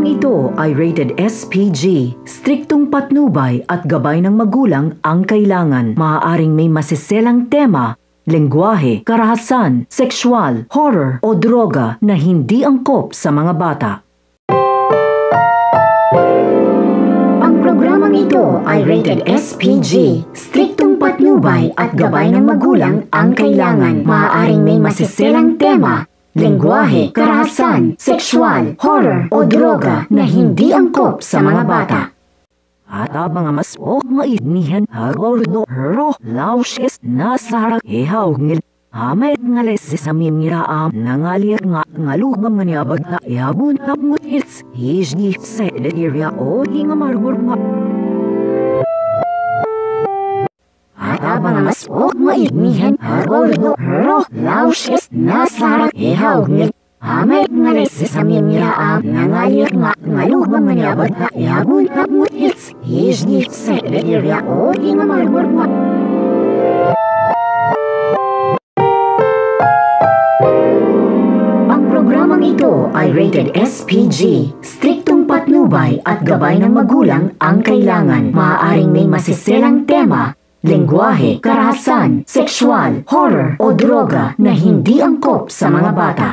programang ito ay rated SPG. Striktong patnubay at gabay ng magulang ang kailangan. Maaaring may masiselang tema, lengguwahe, karahasan, sexual, horror o droga na hindi angkop sa mga bata. Ang programang ito ay rated SPG. Striktong patnubay at gabay ng magulang ang kailangan. Maaaring may masiselang tema, lengguwahe, karahasan, sexual, horror o droga na hindi angkop sa mga bata. At mga mas mainihan agordo hero lausis na sarang ihaw ngil amay ngales sa mimiraam nangalir nga ngalugam nga niyabag na ihabon na mutis hijni sa area o hinga margur nga. At mga mas mainihan agordo hero lausis na sarang ihaw ngil amay ngales sa mimiraam nangalir nga ngalugam nga niyabag na ihabon na mutis hijni sa area o hinga margur nga. Programang ito ay rated SPG. Striktong patnubay at gabay ng magulang ang kailangan. Maaaring may masiselang tema, lengguwahe, karahasan, sexual, horror o droga na hindi angkop sa mga bata.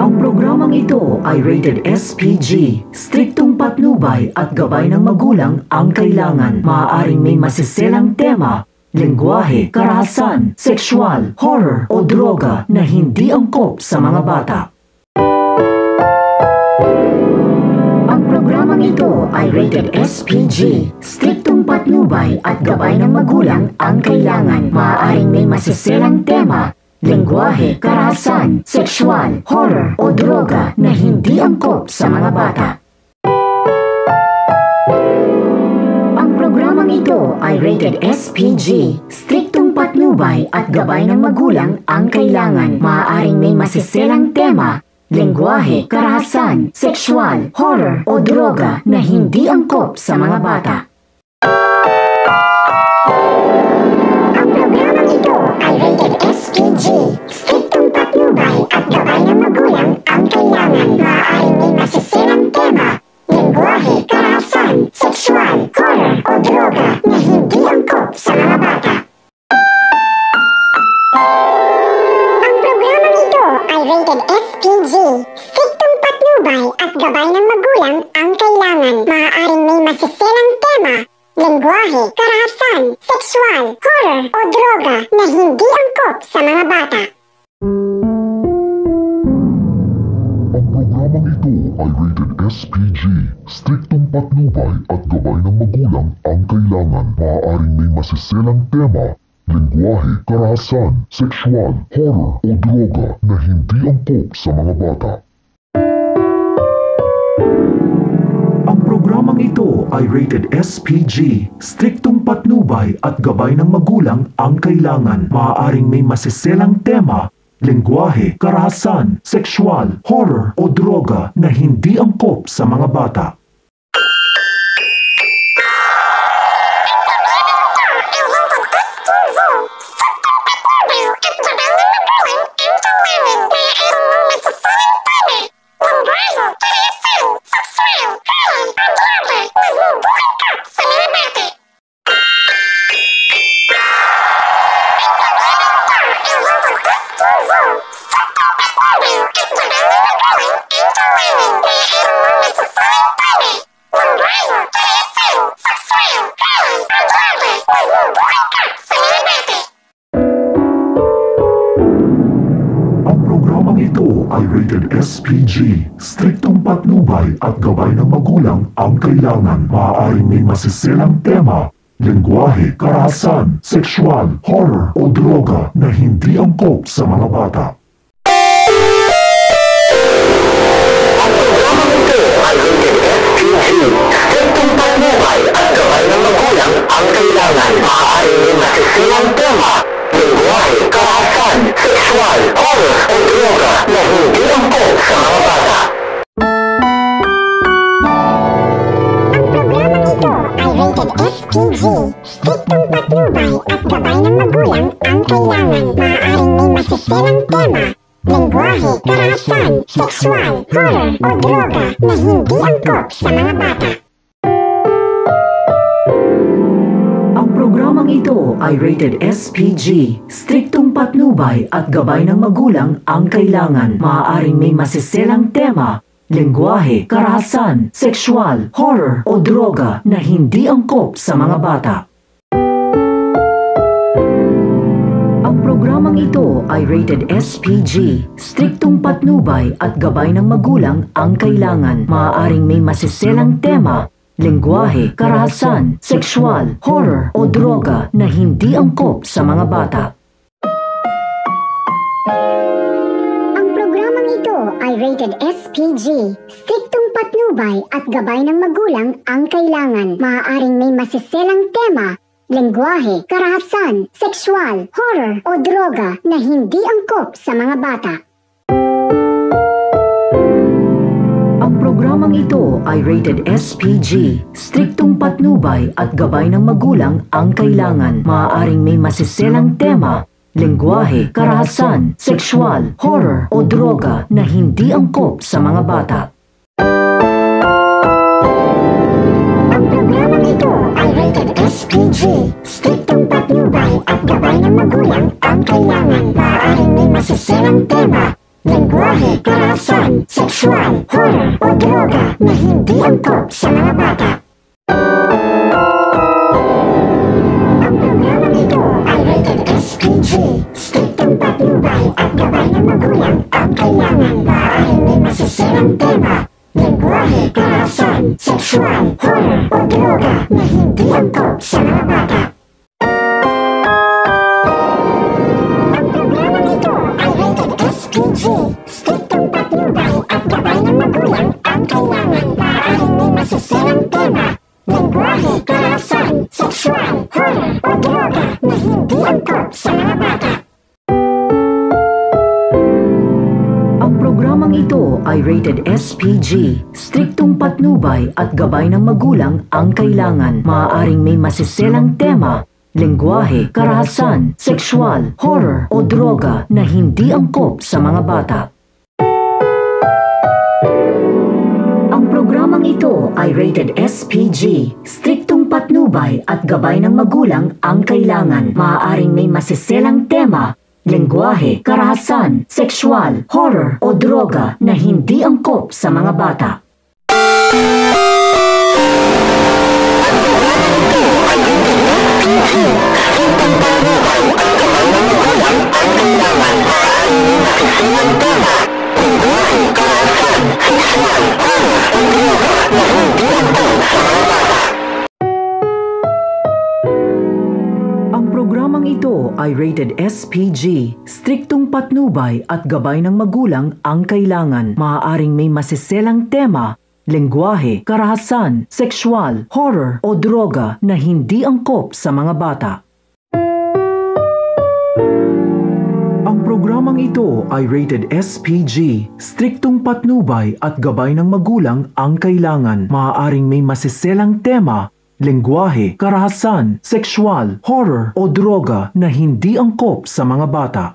Ang programang ito ay rated SPG. Striktong patnubay at gabay ng magulang ang kailangan. Maaaring may masiselang tema, lengguwahe, karahasan, sexual, horror o droga na hindi angkop sa mga bata. Ang programang ito ay rated SPG. Striktong patnubay at gabay ng magulang ang kailangan. Maaaring may masiselang tema, lengguwahe, karahasan, sexual, horror o droga na hindi angkop sa mga bata. Programang ito ay rated SPG. Striktong patnubay at gabay ng magulang ang kailangan. Maaaring may masiselang tema, lengguwahe, karahasan, sexual, horror o droga na hindi angkop sa mga bata. Ang programang ito ay rated SPG. Striktong patnubay at gabay ng magulang ang kailangan. Maaaring may masiselang tema, lengguwahe, karahasan, sexual, horror o droga na hindi angkop sa mga bata. Ang programang ito ay rated SPG. Striktong patnubay at gabay ng magulang ang kailangan. Maaaring may masiselang tema, lengguwahe, karahasan, sexual, horror o droga na hindi angkop sa mga bata. Ang programang ito ay rated SPG. Striktong patnubay at gabay ng magulang ang kailangan. Maaaring may masiselang tema, lengguwahe, karahasan, sexual, horror o droga na hindi angkop sa mga bata. Ang programang ito ay rated SPG. Striktong patnubay at gabay ng magulang ang kailangan. Maaaring may masiselang tema, lengguwahe, karahasan, sexual, horror o droga na hindi angkop sa mga bata. Ay rated SPG. Striktong patnubay at gabay ng magulang ang kailangan. Maaaring may masiselang tema, lengguwahe, karahasan, sexual, horror o droga na hindi angkop sa mga bata. Ang programang ito ay rated SPG. Striktong patnubay at gabay ng magulang ang kailangan. Maaaring may masiselang tema, lengguwahe, karahasan, sexual, horror o droga na hindi angkop sa mga bata. Ang programang ito ay rated SPG. Striktong patnubay at gabay ng magulang ang kailangan. Maaaring may masiselang tema, lengguwahe, karahasan, sexual, horror o droga na hindi angkop sa mga bata. Ang programang ito ay rated SPG. Striktong patnubay at gabay ng magulang ang kailangan. Maaaring may masiselang tema, lengguwahe, karahasan, sexual, horror o droga na hindi angkop sa mga bata. Ang programang ito ay rated SPG. Striktong patnubay at gabay ng magulang ang kailangan. Maaaring may masiselang tema, lengguwahe, karahasan, sexual, horror o droga na hindi angkop sa mga bata. Ang programang ito ay rated SPG. Striktong patnubay at gabay ng magulang ang kailangan. Maaaring may masiselang tema, lengguwahe, karahasan, sexual, horror o droga na hindi angkop sa mga bata. Ang programang ito ay rated SPG. Striktong patnubay at gabay ng magulang ang kailangan. Maaaring may masiselang tema, lengguwahe, karahasan, sexual, horror o droga na hindi angkop sa mga bata. Ang programang ito ay rated SPG. Striktong patnubay at gabay ng magulang ang kailangan. Maaaring may masiselang tema, lengguwahe, karahasan, sexual, horror o droga na hindi angkop sa mga bata. Ang programang ito ay rated SPG. Striktong patnubay at gabay ng magulang ang kailangan. Maaaring may masiselang tema, lengguwahe, karahasan, sexual, horror o droga na hindi angkop sa mga bata. Ang programang ito ay rated SPG. Striktong patnubay at gabay ng magulang ang kailangan. Maaaring may masiselang tema, lengguwahe, karahasan, sexual, horror o droga na hindi angkop sa mga bata. Ang programang ito ay rated SPG. Striktong patnubay at gabay ng magulang ang kailangan. Maaaring may masiselang tema, lengguwahe, karahasan, sexual, horror o droga na hindi angkop sa mga bata. Ang programang ito ay rated SPG. Striktong patnubay at gabay ng magulang ang kailangan. Maaaring may masiselang tema, lengguwahe, karahasan, sexual, horror o droga na hindi angkop sa mga bata. Ang programang ito ay rated SPG. Striktong patnubay at gabay ng magulang ang kailangan. Maaaring may masiselang tema, lengguwahe, karahasan, sexual, horror o droga na hindi angkop sa mga bata. Ang programang ito ay rated SPG. Striktong patnubay at gabay ng magulang ang kailangan. Maaaring may masiselang tema, lengguwahe, karahasan, sexual, horror o droga na hindi angkop sa mga bata.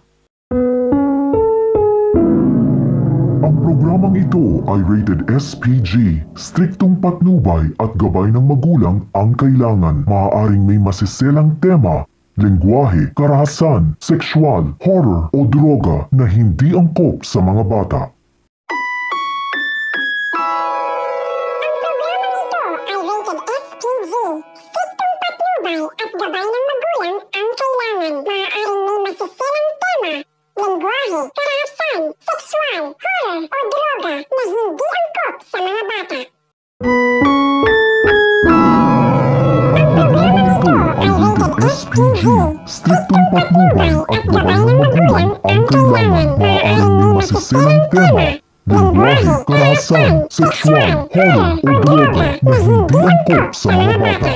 Ang programang ito ay rated SPG. Striktong patnubay at gabay ng magulang ang kailangan. Maaaring may masiselang tema, lengguwahe, karahasan, sexual, horror o droga na hindi angkop sa mga bata. At gabay ng magulang ang kailangan. Maaaring may masiselang tema, lengguwahe, karahasan, sexual, horror o droga na hindi angkop sa mga bata. Ang programang ito ay rated SPG. Striktong patnubay at gabay ng magulang ang kailangan. Maaaring may masiselang tema, lengguwahe, karahasan, sexual, horror o droga na hindi angkop sa mga bata.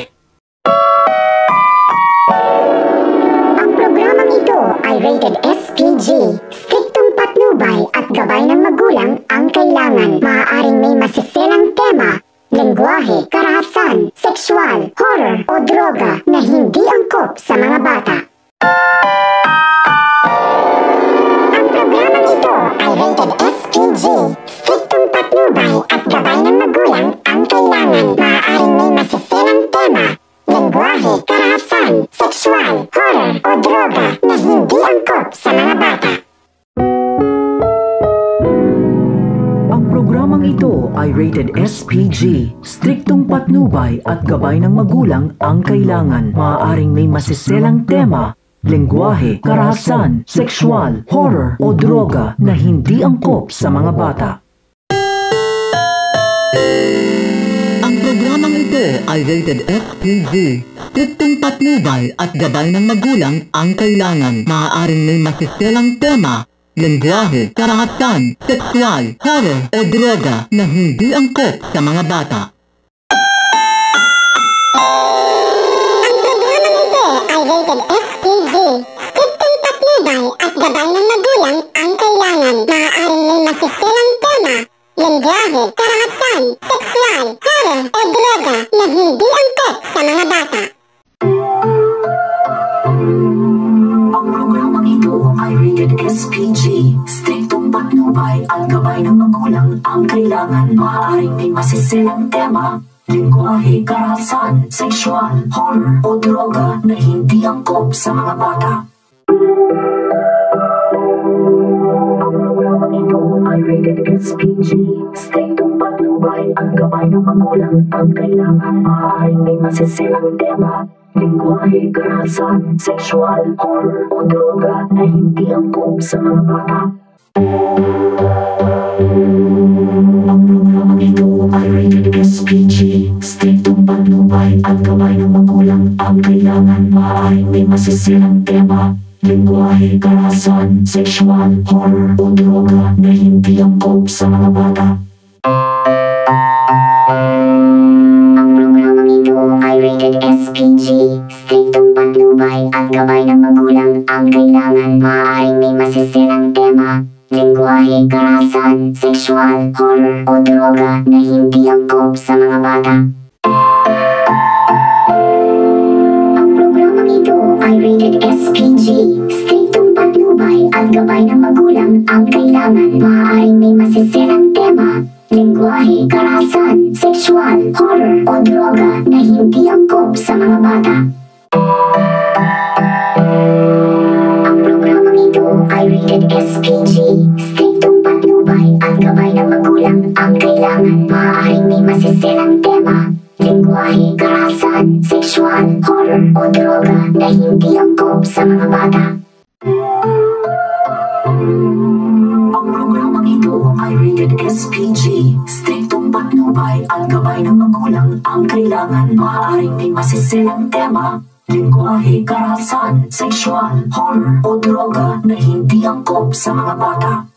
Ay rated SPG. Striktong patnubay at gabay ng magulang ang kailangan. Maaaring may masiselang tema, lengguwahe, karahasan, sexual, horror o droga na hindi angkop sa mga bata. Ang programang ito ay rated SPG. Striktong patnubay at gabay ng magulang ang kailangan. Maaaring may masiselang tema, lengguwahe, karahasan, sexual, horror o droga na hindi angkop sa mga bata. Ang programang ito ay rated SPG. Striktong patnubay at gabay ng magulang ang kailangan. Maaaring may masiselang tema, lengguwahe, karahasan, sexual, horror o droga na hindi angkop sa mga bata. Ang programang ito ay rated SPG. Striktong patnubay at gabay ng magulang ang kailangan. Maaaring may masiselang tema, lengguwahe, karahasan, sexual, horror o droga na hindi angkop sa mga bata. Ang programang ito ay rated SPG. Striktong patnubay at gabay ng magulang ang kailangan. Maaaring may masiselang tema, lengguwahe, karahasan, sexual, horror o droga na hindi angkop sa mga bata. Ang programang ito ay rated SPG. Striktong patnubay at gabay ng magulang ang kailangan. Maaaring may masiselang tema, lengguwahe, karahasan, sexual, horror o droga na hindi angkop sa mga bata. Ang programang ito ay rated SPG. Striktong patnubay at gabay ng magulang ang kailangan. Maaaring may masiselang tema, lengguwahe, karahasan, sexual, horror o droga na hindi angkop sa mga bata. Ang programang ito ay rated SPG. Striktong patnubay at gabay ng magulang ang kailangan. Maaaring may masiselang tema, lengguwahe, karahasan, sexual, horror o droga na hindi angkop sa mga bata. Ang programang ito ay rated SPG. Striktong patnubay at gabay ng magulang ang kailangan. Maaaring may masiselang tema, lengguwahe, karahasan, sexual, horror o droga na hindi angkop sa mga bata. Ang programang ito ay rated SPG. Striktong patnubay at gabay ng magulang ang kailangan. Maaaring may masiselang tema, lengguwahe, karahasan, sexual, horror o droga na hindi angkop sa mga bata. Ang programang ito ay rated SPG. Striktong patnubay at gabay ng magulang ang kailangan. Maaaring may masiselang tema, lengguwahe, karahasan, sexual, horror o droga na hindi angkop sa mga bata.